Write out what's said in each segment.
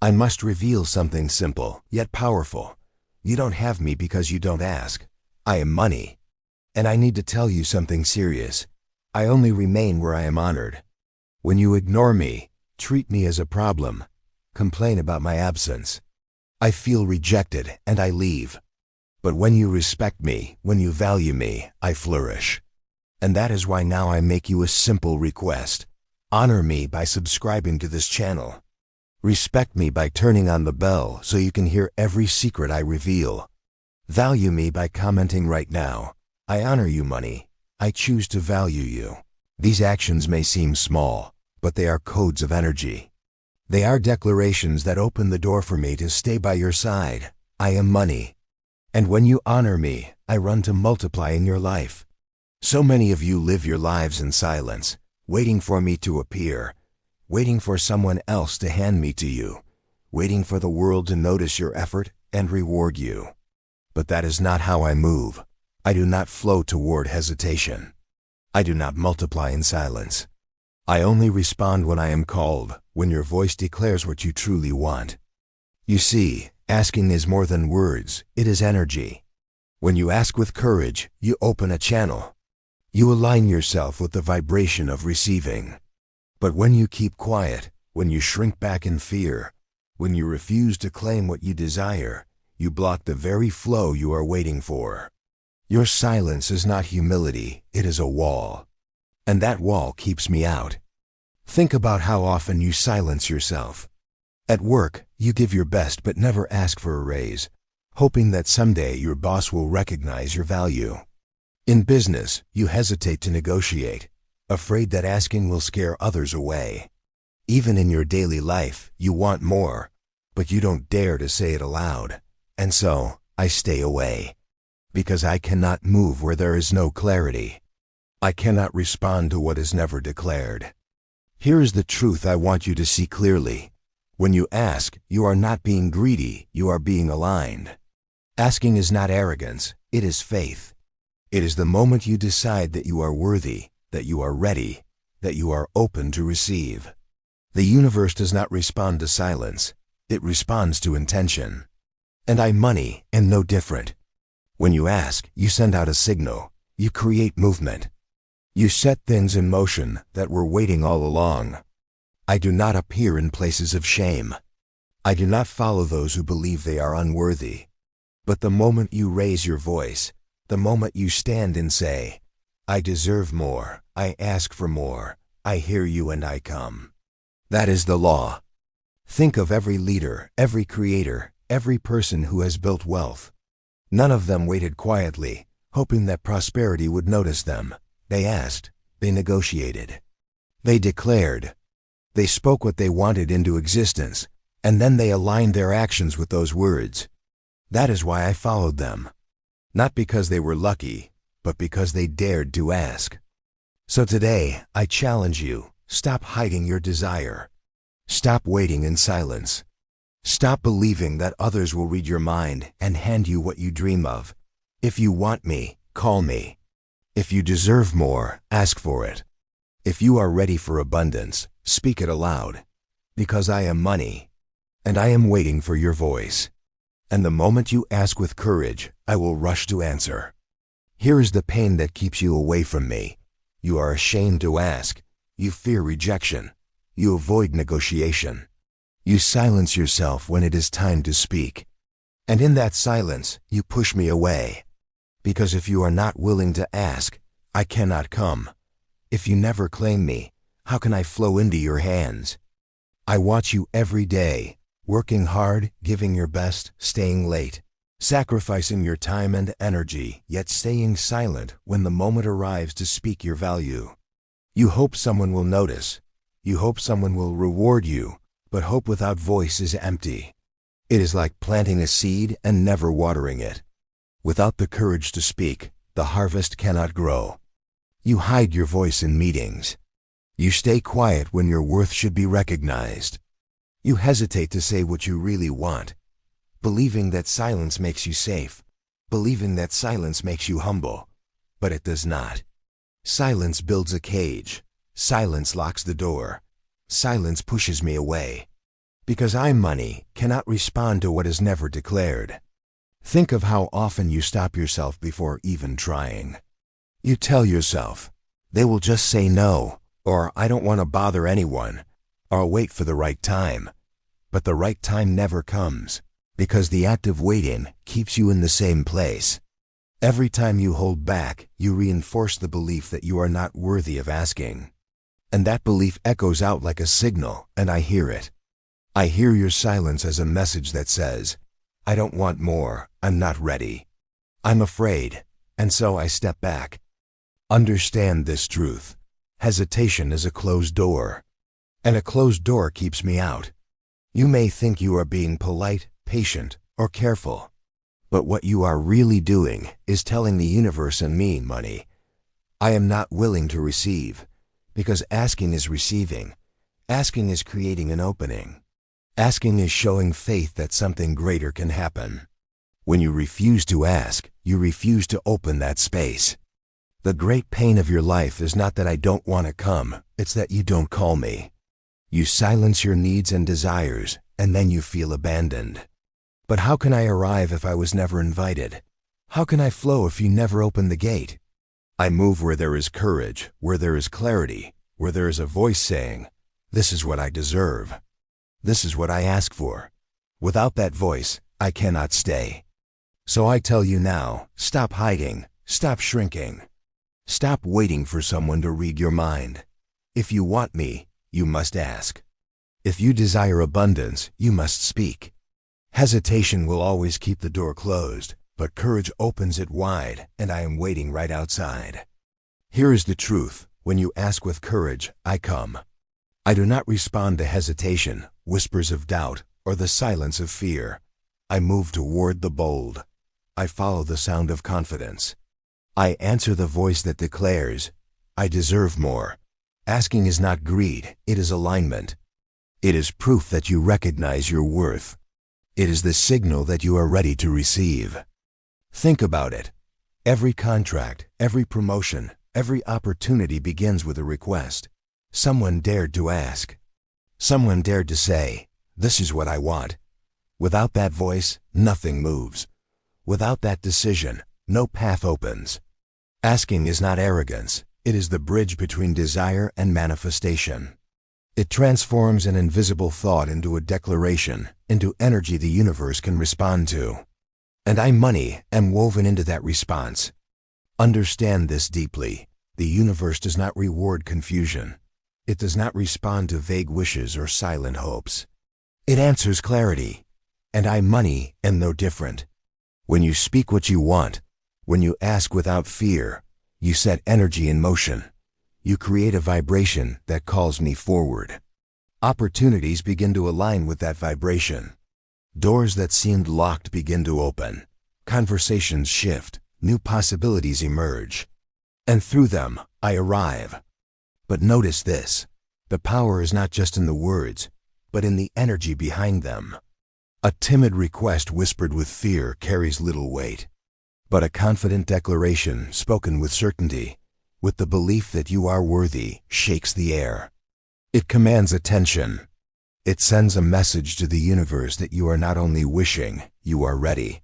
I must reveal something simple, yet powerful. You don't have me because you don't ask. I am money. And I need to tell you something serious. I only remain where I am honored. When you ignore me, treat me as a problem, complain about my absence, I feel rejected and I leave. But when you respect me, when you value me, I flourish. And that is why now I make you a simple request. Honor me by subscribing to this channel. Respect me by turning on the bell so you can hear every secret I reveal. Value me by commenting right now. I honor you, money. I choose to value you. These actions may seem small, but they are codes of energy. They are declarations that open the door for me to stay by your side. I am money. And when you honor me, I run to multiply in your life. So many of you live your lives in silence, waiting for me to appear, waiting for someone else to hand me to you, waiting for the world to notice your effort and reward you. But that is not how I move. I do not flow toward hesitation. I do not multiply in silence. I only respond when I am called, when your voice declares what you truly want. You see, asking is more than words, it is energy. When you ask with courage, you open a channel. You align yourself with the vibration of receiving. But when you keep quiet, when you shrink back in fear, when you refuse to claim what you desire, you block the very flow you are waiting for. Your silence is not humility, it is a wall. And that wall keeps me out. Think about how often you silence yourself. At work, you give your best but never ask for a raise, hoping that someday your boss will recognize your value. In business, you hesitate to negotiate, afraid that asking will scare others away. Even in your daily life, you want more, but you don't dare to say it aloud. And so, I stay away. Because I cannot move where there is no clarity. I cannot respond to what is never declared. Here is the truth I want you to see clearly. When you ask, you are not being greedy, you are being aligned. Asking is not arrogance, it is faith. It is the moment you decide that you are worthy, that you are ready, that you are open to receive. The universe does not respond to silence, it responds to intention. And I, money, am no different. When you ask, you send out a signal, you create movement. You set things in motion that were waiting all along. I do not appear in places of shame. I do not follow those who believe they are unworthy. But the moment you raise your voice, the moment you stand and say, I deserve more, I ask for more, I hear you and I come. That is the law. Think of every leader, every creator, every person who has built wealth. None of them waited quietly, hoping that prosperity would notice them. They asked, they negotiated. They declared. They spoke what they wanted into existence, and then they aligned their actions with those words. That is why I followed them. Not because they were lucky, but because they dared to ask. So today, I challenge you, stop hiding your desire. Stop waiting in silence. Stop believing that others will read your mind and hand you what you dream of. If you want me, call me. If you deserve more, ask for it. If you are ready for abundance, speak it aloud. Because I am money, and I am waiting for your voice. And the moment you ask with courage, I will rush to answer. Here is the pain that keeps you away from me. You are ashamed to ask. You fear rejection. You avoid negotiation. You silence yourself when it is time to speak. And in that silence, you push me away. Because if you are not willing to ask, I cannot come. If you never claim me, how can I flow into your hands? I watch you every day, working hard, giving your best, staying late, sacrificing your time and energy, yet staying silent when the moment arrives to speak your value. You hope someone will notice. You hope someone will reward you, but hope without voice is empty. It is like planting a seed and never watering it. Without the courage to speak, the harvest cannot grow. You hide your voice in meetings. You stay quiet when your worth should be recognized. You hesitate to say what you really want, believing that silence makes you safe, believing that silence makes you humble. But it does not. Silence builds a cage. Silence locks the door. Silence pushes me away. Because I, money, cannot respond to what is never declared. Think of how often you stop yourself before even trying. You tell yourself, they will just say no, or I don't want to bother anyone, or I'll wait for the right time. But the right time never comes, because the act of waiting keeps you in the same place. Every time you hold back, you reinforce the belief that you are not worthy of asking. And that belief echoes out like a signal, and I hear it. I hear your silence as a message that says, I don't want more, I'm not ready. I'm afraid, and so I step back. Understand this truth. Hesitation is a closed door, and a closed door keeps me out. You may think you are being polite, patient, or careful, but what you are really doing is telling the universe and me, money, I am not willing to receive, because asking is receiving. Asking is creating an opening. Asking is showing faith that something greater can happen. When you refuse to ask, you refuse to open that space. The great pain of your life is not that I don't want to come, it's that you don't call me. You silence your needs and desires, and then you feel abandoned. But how can I arrive if I was never invited? How can I flow if you never open the gate? I move where there is courage, where there is clarity, where there is a voice saying, this is what I deserve. This is what I ask for. Without that voice, I cannot stay. So I tell you now, stop hiding, stop shrinking. Stop waiting for someone to read your mind. If you want me, you must ask. If you desire abundance, you must speak. Hesitation will always keep the door closed, but courage opens it wide, and I am waiting right outside. Here is the truth. When you ask with courage, I come. I do not respond to hesitation, whispers of doubt, or the silence of fear. I move toward the bold. I follow the sound of confidence. I answer the voice that declares, I deserve more. Asking is not greed, it is alignment. It is proof that you recognize your worth. It is the signal that you are ready to receive. Think about it. Every contract, every promotion, every opportunity begins with a request. Someone dared to ask. Someone dared to say, this is what I want. Without that voice, nothing moves. Without that decision, no path opens. Asking is not arrogance. It is the bridge between desire and manifestation. It transforms an invisible thought into a declaration, into energy the universe can respond to. And I, money, am woven into that response. Understand this deeply. The universe does not reward confusion. It does not respond to vague wishes or silent hopes. It answers clarity. And I, money, am no different. When you speak what you want, when you ask without fear, you set energy in motion. You create a vibration that calls me forward. Opportunities begin to align with that vibration. Doors that seemed locked begin to open. Conversations shift. New possibilities emerge. And through them, I arrive. But notice this. The power is not just in the words, but in the energy behind them. A timid request whispered with fear carries little weight. But a confident declaration spoken with certainty, with the belief that you are worthy, shakes the air. It commands attention. It sends a message to the universe that you are not only wishing, you are ready.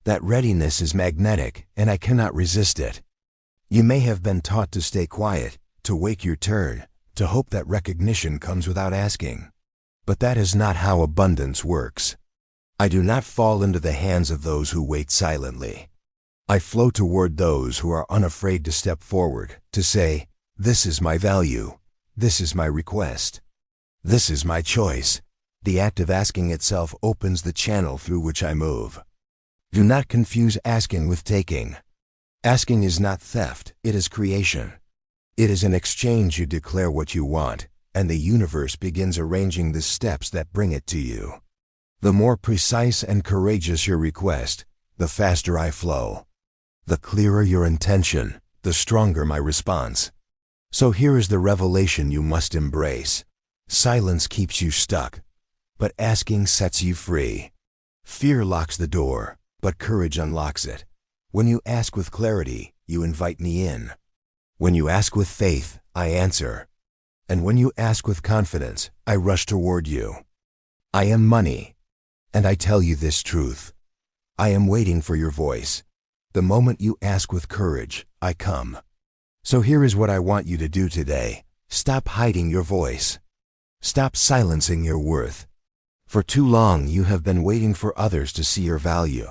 That readiness is magnetic, and I cannot resist it. You may have been taught to stay quiet, to wait your turn, to hope that recognition comes without asking. But that is not how abundance works. I do not fall into the hands of those who wait silently. I flow toward those who are unafraid to step forward, to say, this is my value, this is my request, this is my choice. The act of asking itself opens the channel through which I move. Do not confuse asking with taking. Asking is not theft, it is creation. It is an exchange. You declare what you want, and the universe begins arranging the steps that bring it to you. The more precise and courageous your request, the faster I flow. The clearer your intention, the stronger my response. So here is the revelation you must embrace. Silence keeps you stuck, but asking sets you free. Fear locks the door, but courage unlocks it. When you ask with clarity, you invite me in. When you ask with faith, I answer. And when you ask with confidence, I rush toward you. I am money. And I tell you this truth. I am waiting for your voice. The moment you ask with courage, I come. So here is what I want you to do today. Stop hiding your voice. Stop silencing your worth. For too long you have been waiting for others to see your value,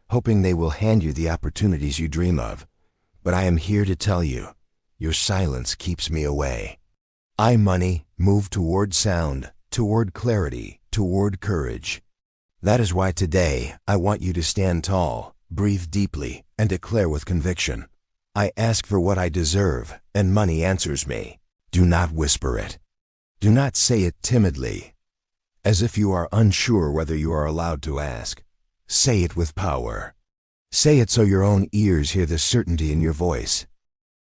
hoping they will hand you the opportunities you dream of. But I am here to tell you, your silence keeps me away. I, money, move toward sound, toward clarity, toward courage. That is why today I want you to stand tall, breathe deeply, and declare with conviction. I ask for what I deserve, and money answers me. Do not whisper it. Do not say it timidly, as if you are unsure whether you are allowed to ask. Say it with power. Say it so your own ears hear the certainty in your voice.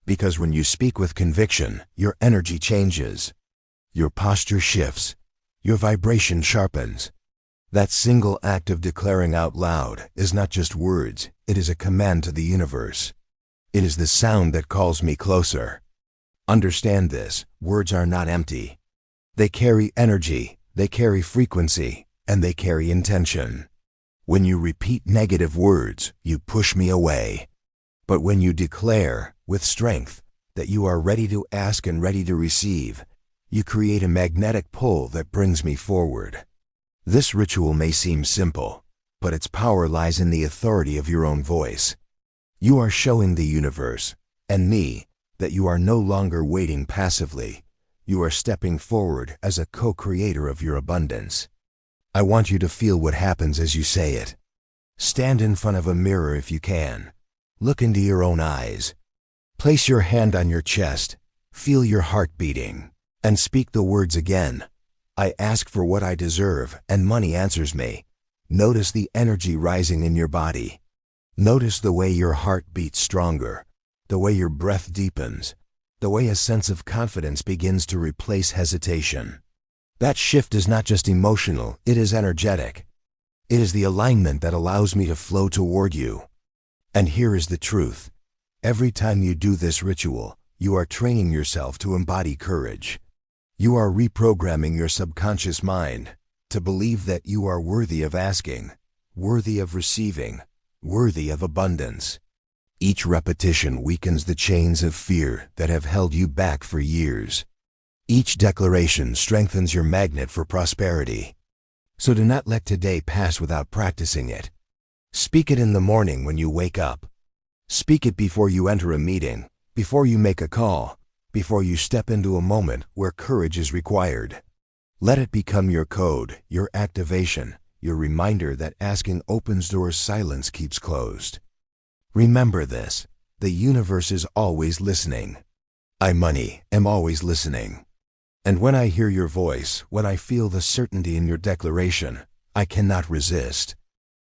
Because when you speak with conviction, your energy changes. Your posture shifts. Your vibration sharpens. That single act of declaring out loud is not just words, it is a command to the universe. It is the sound that calls me closer. Understand this, words are not empty. They carry energy, they carry frequency, and they carry intention. When you repeat negative words, you push me away. But when you declare, with strength, that you are ready to ask and ready to receive, you create a magnetic pull that brings me forward. This ritual may seem simple, but its power lies in the authority of your own voice. You are showing the universe, and me, that you are no longer waiting passively. You are stepping forward as a co-creator of your abundance. I want you to feel what happens as you say it. Stand in front of a mirror if you can. Look into your own eyes. Place your hand on your chest. Feel your heart beating. And speak the words again. I ask for what I deserve, and money answers me. Notice the energy rising in your body. Notice the way your heart beats stronger, the way your breath deepens, the way a sense of confidence begins to replace hesitation. That shift is not just emotional, it is energetic. It is the alignment that allows me to flow toward you. And here is the truth. Every time you do this ritual, you are training yourself to embody courage. You are reprogramming your subconscious mind to believe that you are worthy of asking, worthy of receiving, worthy of abundance. Each repetition weakens the chains of fear that have held you back for years. Each declaration strengthens your magnet for prosperity. So do not let today pass without practicing it. Speak it in the morning when you wake up. Speak it before you enter a meeting, before you make a call, before you step into a moment where courage is required. Let it become your code, your activation, your reminder that asking opens doors silence keeps closed. Remember this, the universe is always listening. I, money, am always listening. And when I hear your voice, when I feel the certainty in your declaration, I cannot resist.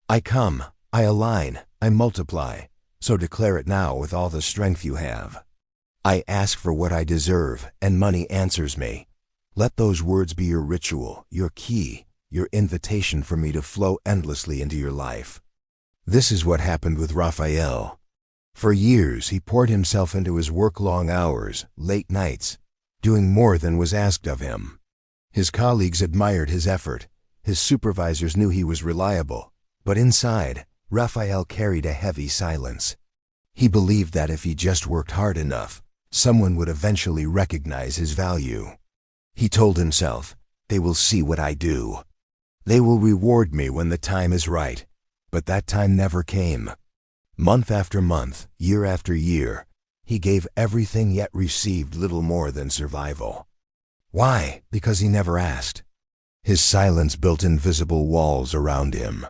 I come, I align, I multiply, so declare it now with all the strength you have. I ask for what I deserve, and money answers me. Let those words be your ritual, your key, your invitation for me to flow endlessly into your life. This is what happened with Raphael. For years he poured himself into his work-long hours, late nights, doing more than was asked of him. His colleagues admired his effort, his supervisors knew he was reliable, but inside, Raphael carried a heavy silence. He believed that if he just worked hard enough, someone would eventually recognize his value. He told himself, they will see what I do. They will reward me when the time is right. But that time never came. Month after month, year after year, he gave everything yet received little more than survival. Why? Because he never asked. His silence built invisible walls around him.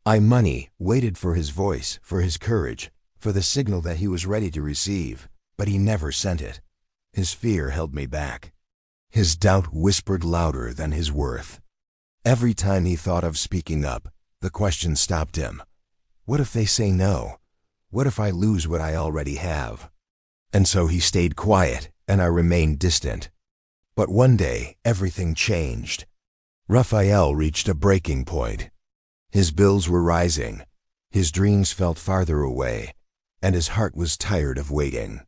I, money, waited for his voice, for his courage, for the signal that he was ready to receive, but he never sent it. His fear held me back. His doubt whispered louder than his worth. Every time he thought of speaking up, the question stopped him. What if they say no? What if I lose what I already have? And so he stayed quiet, and I remained distant. But one day, everything changed. Raphael reached a breaking point. His bills were rising, his dreams felt farther away, and his heart was tired of waiting.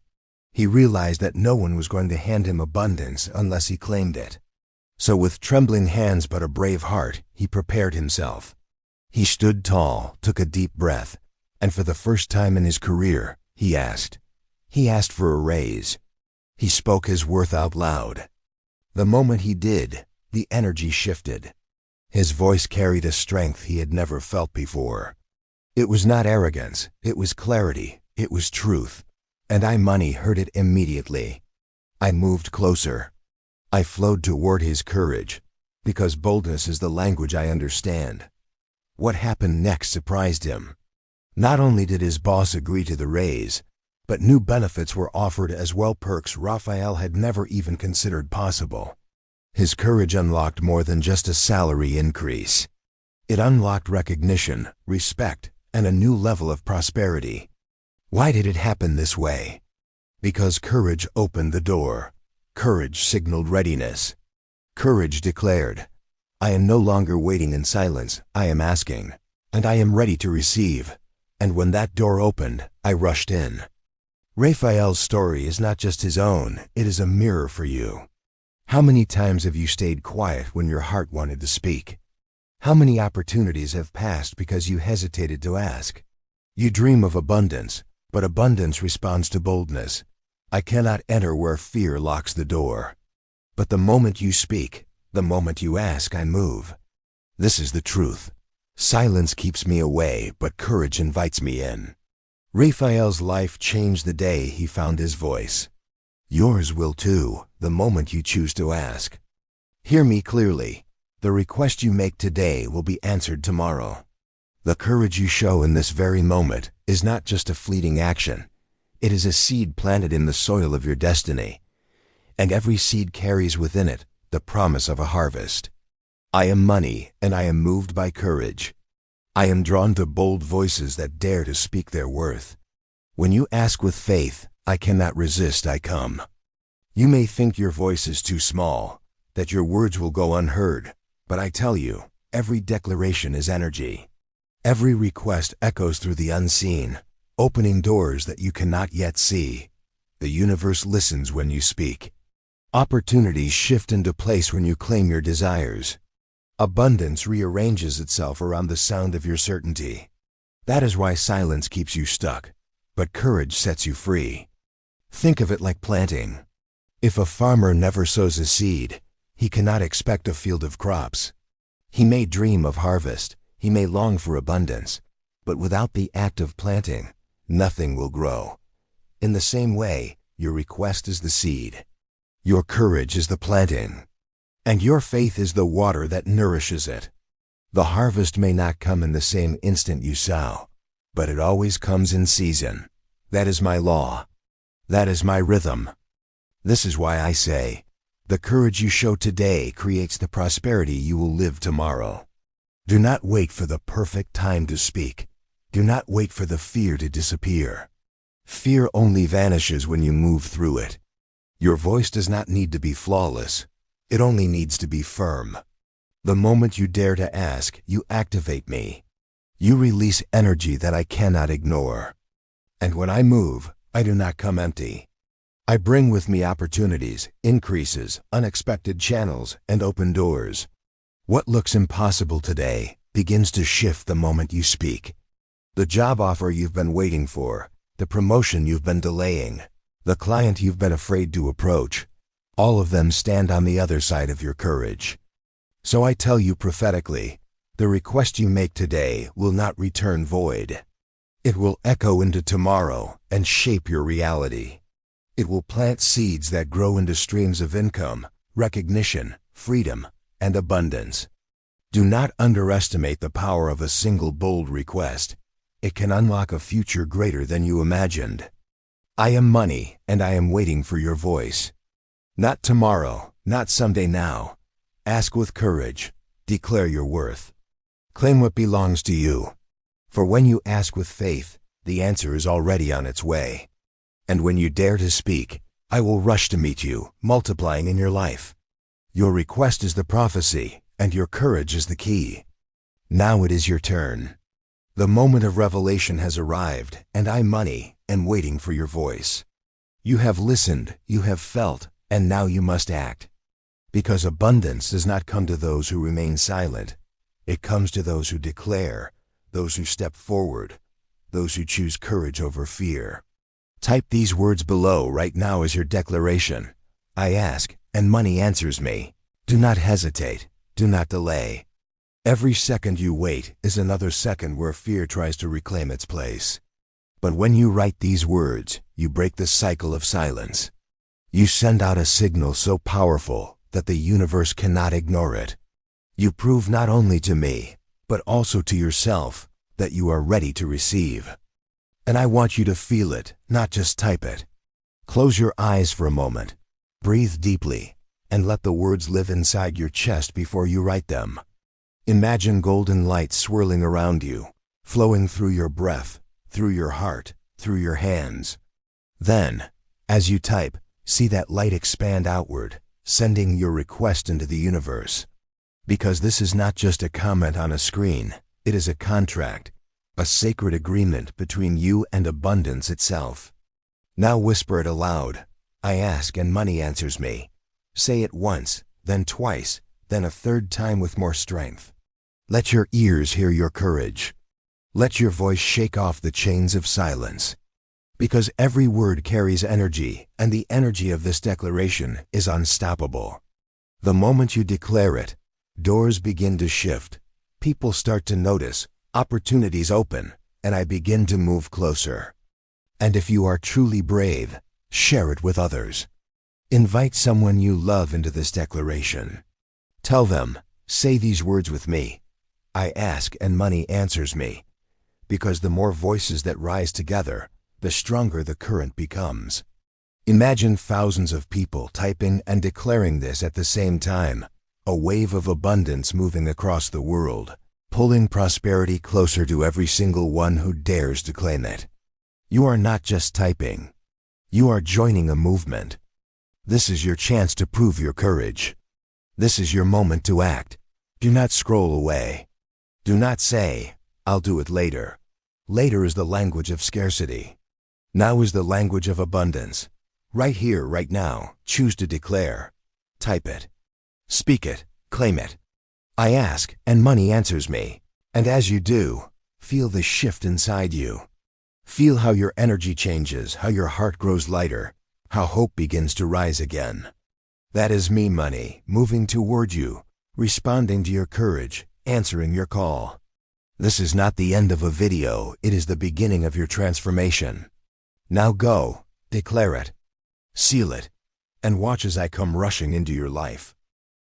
He realized that no one was going to hand him abundance unless he claimed it. So with trembling hands but a brave heart, he prepared himself. He stood tall, took a deep breath, and for the first time in his career, he asked. He asked for a raise. He spoke his worth out loud. The moment he did, the energy shifted. His voice carried a strength he had never felt before. It was not arrogance, it was clarity, it was truth. And Money heard it immediately. I moved closer. I flowed toward his courage, because boldness is the language I understand. What happened next surprised him. Not only did his boss agree to the raise, but new benefits were offered as well, perks Raphael had never even considered possible. His courage unlocked more than just a salary increase. It unlocked recognition, respect, and a new level of prosperity. Why did it happen this way? Because courage opened the door. Courage signaled readiness. Courage declared, I am no longer waiting in silence, I am asking, and I am ready to receive. And when that door opened, I rushed in. Raphael's story is not just his own, it is a mirror for you. How many times have you stayed quiet when your heart wanted to speak? How many opportunities have passed because you hesitated to ask? You dream of abundance, but abundance responds to boldness. I cannot enter where fear locks the door. But the moment you speak, the moment you ask, I move. This is the truth. Silence keeps me away, but courage invites me in. Raphael's life changed the day he found his voice. Yours will too, the moment you choose to ask. Hear me clearly. The request you make today will be answered tomorrow. The courage you show in this very moment is not just a fleeting action. It is a seed planted in the soil of your destiny. And every seed carries within it the promise of a harvest. I am Money, and I am moved by courage. I am drawn to bold voices that dare to speak their worth. When you ask with faith, I cannot resist, I come. You may think your voice is too small, that your words will go unheard, but I tell you, every declaration is energy. Every request echoes through the unseen, opening doors that you cannot yet see. The universe listens when you speak. Opportunities shift into place when you claim your desires. Abundance rearranges itself around the sound of your certainty. That is why silence keeps you stuck, but courage sets you free. Think of it like planting. If a farmer never sows a seed, he cannot expect a field of crops. He may dream of harvest, he may long for abundance, but without the act of planting, nothing will grow. In the same way, your request is the seed. Your courage is the planting. And your faith is the water that nourishes it. The harvest may not come in the same instant you sow, but it always comes in season. That is my law. That is my rhythm. This is why I say, the courage you show today creates the prosperity you will live tomorrow. Do not wait for the perfect time to speak. Do not wait for the fear to disappear. Fear only vanishes when you move through it. Your voice does not need to be flawless. It only needs to be firm. The moment you dare to ask, you activate me. You release energy that I cannot ignore. And when I move, I do not come empty. I bring with me opportunities, increases, unexpected channels, and open doors. What looks impossible today begins to shift the moment you speak. The job offer you've been waiting for, the promotion you've been delaying, the client you've been afraid to approach, all of them stand on the other side of your courage. So I tell you prophetically, the request you make today will not return void. It will echo into tomorrow and shape your reality. It will plant seeds that grow into streams of income, recognition, freedom, and abundance. Do not underestimate the power of a single bold request. It can unlock a future greater than you imagined. I am Money, and I am waiting for your voice. Not tomorrow, not someday now. Ask with courage. Declare your worth. Claim what belongs to you. For when you ask with faith, the answer is already on its way. And when you dare to speak, I will rush to meet you, multiplying in your life. Your request is the prophecy, and your courage is the key. Now it is your turn. The moment of revelation has arrived, and I, Money, am waiting for your voice. You have listened, you have felt, and now you must act. Because abundance does not come to those who remain silent. It comes to those who declare, those who step forward, those who choose courage over fear. Type these words below right now as your declaration. I ask, and money answers me. Do not hesitate. Do not delay. Every second you wait is another second where fear tries to reclaim its place. But when you write these words, you break the cycle of silence. You send out a signal so powerful that the universe cannot ignore it. You prove not only to me, but also to yourself, that you are ready to receive. And I want you to feel it, not just type it. Close your eyes for a moment. Breathe deeply, and let the words live inside your chest before you write them. Imagine golden light swirling around you, flowing through your breath, through your heart, through your hands. Then, as you type, see that light expand outward, sending your request into the universe. Because this is not just a comment on a screen, it is a contract, a sacred agreement between you and abundance itself. Now whisper it aloud. I ask and money answers me. Say it once, then twice, then a third time with more strength. Let your ears hear your courage. Let your voice shake off the chains of silence. Because every word carries energy, and the energy of this declaration is unstoppable. The moment you declare it, doors begin to shift, people start to notice, opportunities open, and I begin to move closer. And if you are truly brave, share it with others. Invite someone you love into this declaration. Tell them, say these words with me. I ask and money answers me. Because the more voices that rise together, the stronger the current becomes. Imagine thousands of people typing and declaring this at the same time, a wave of abundance moving across the world, pulling prosperity closer to every single one who dares to claim it. You are not just typing. You are joining a movement. This is your chance to prove your courage. This is your moment to act. Do not scroll away. Do not say, I'll do it later. Later is the language of scarcity. Now is the language of abundance. Right here, right now, choose to declare. Type it. Speak it. Claim it. I ask, and money answers me. And as you do, feel the shift inside you. Feel how your energy changes, how your heart grows lighter, how hope begins to rise again. That is me, money, moving toward you, responding to your courage, answering your call. This is not the end of a video, it is the beginning of your transformation. Now go, declare it, seal it, and watch as I come rushing into your life.